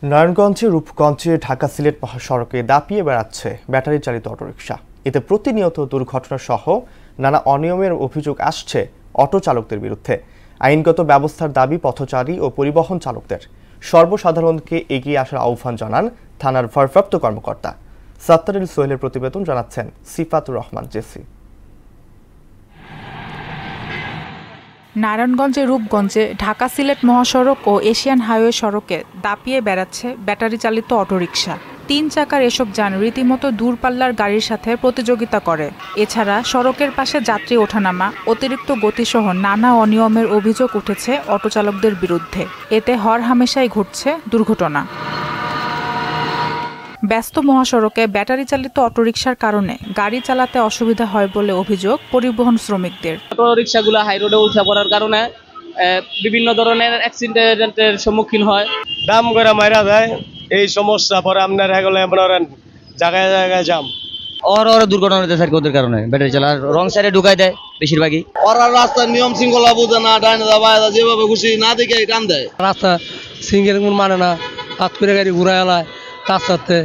নারায়ণগঞ্জে রূপগঞ্জে ঢাকা সিলেট মহাসড়কে দাপিয়ে বেড়াচ্ছে ব্যাটারি চালিত অটোরিকশা। এতে প্রতিনিয়ত দুর্ঘটনা সহ নানা অনিয়মের অভিযোগ আসছে অটো চালকদের বিরুদ্ধে। আইনগত ব্যবস্থার দাবি পথচারী ও পরিবহন চালকদের। সর্বসাধারণকে এগিয়ে আসার আহ্বান জানান থানার ভারপ্রাপ্ত কর্মকর্তা। সাত্তারুল সোহেলের প্রতিবেদন জানাচ্ছেন সিফাতুর রহমান জেসি। নারায়ণগঞ্জের রূপগঞ্জে ঢাকা সিলেট মহাসড়ক ও এশিয়ান হাইওয়ে সড়কে দাপিয়ে বেড়াচ্ছে ব্যাটারি চালিত অটোরিকশা। 3 চাকার এসব যান রীতিমতো দূরপাল্লার গাড়ির সাথে প্রতিযোগিতা করে। এছাড়া সড়কের পাশে যাত্রী ওঠানামা, অতিরিক্ত গতিসহ নানা অনিয়মের অভিযোগ উঠেছে অটোচালকদের বিরুদ্ধে। এতে হরহামেশাই ঘটছে দুর্ঘটনা। ব্যস্ত মহাসড়কে ব্যাটারি চালিত অটোরিকশার কারণে গাড়ি চালাতে অসুবিধা হয় বলে অভিযোগ পরিবহন শ্রমিকদের। অটোরিকশাগুলো হাই রোডে উঠে পড়ার কারণে বিভিন্ন ধরনের অ্যাক্সিডেন্টের সম্মুখীন হয়। দাম করে মাইরা দেয়, এই সমস্যা পরে আপনার জায়গায় জায়গায় জাম। ওরা দুর্ঘটনা হতে থাকে ওদের কারণে। ব্যাটারি চালা রং সাইডে ঢুকাই দেয় বেশিরভাগই। ওরা রাস্তার নিয়ম শৃঙ্খলা বুঝে না, ডাইনে দাবায় যেভাবে খুশি না দেখে টান দেয়। রাস্তা সিঙ্গেল মানে না, হাত করে গাড়ি ঘুরায় এলায় রাস্তাতে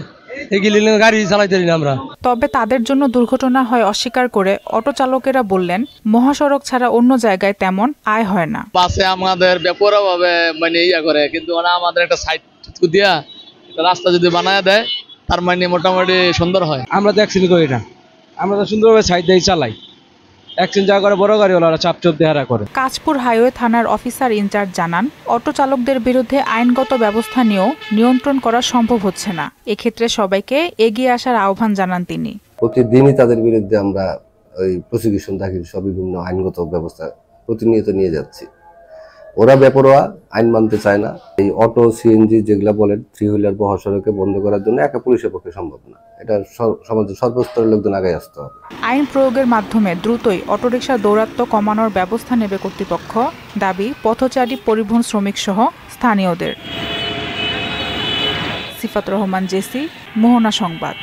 এগুলি গাড়ি চালাইতে না আমরা। তবে তাদের জন্য দুর্ঘটনা হয় অস্বীকার করে অটো চালকেরা বললেন, মহাসড়ক ছাড়া অন্য জায়গায় তেমন আয় হয় না। বাসে আমাদের ব্যাপকভাবে ইয়া করে, কিন্তু আমাদের একটা সাইড দিয়া রাস্তা যদি বানায় দেয় তার মোটামুটি সুন্দর হয়। আমরা তো অ্যাক্সিডেন্ট করি না, আমরা তো সুন্দরভাবে সাইড দিয়ে চালাই। অ্যাক্সিডেন্ট যা করে বড় গাড়িওয়ালারা চাপ দেহারা করে। কাঁচপুর হাইওয়ে থানার অফিসার ইনচার্জ জানান, অটো চালকদের বিরুদ্ধে আইনগত ব্যবস্থা নিয়েও নিয়ন্ত্রণ করা সম্ভব হচ্ছে না। এক্ষেত্রে সবাইকে এগিয়ে আসার আহ্বান জানান তিনি। প্রতিদিনই তাদের বিরুদ্ধে আমরা প্রসিকিউশন দাখিল সব বিভিন্ন আইনগত ব্যবস্থা প্রতিনিয়ত নিয়ে যাচ্ছি। ওরা বেপরোয়া, আইন মানতে চায় না। এই অটো সিএনজি যেগুলা বলেন 3 হুইলার মহাসড়কে বন্ধ করার জন্য একা পুলিশের পক্ষে সম্ভব না। এটা সমাজের সর্বস্তরের লোকজন আগে আসতে হবে। আইন প্রয়োগের মাধ্যমে দ্রুতই অটোরিকশা দৌরাত্ম্য কমানোর ব্যবস্থা নেবে কর্তৃপক্ষ, দাবি পথচারী, পরিবহন শ্রমিক সহ স্থানীয়দের। সিফাতুর রহমান জেসি, মোহনা সংবাদ।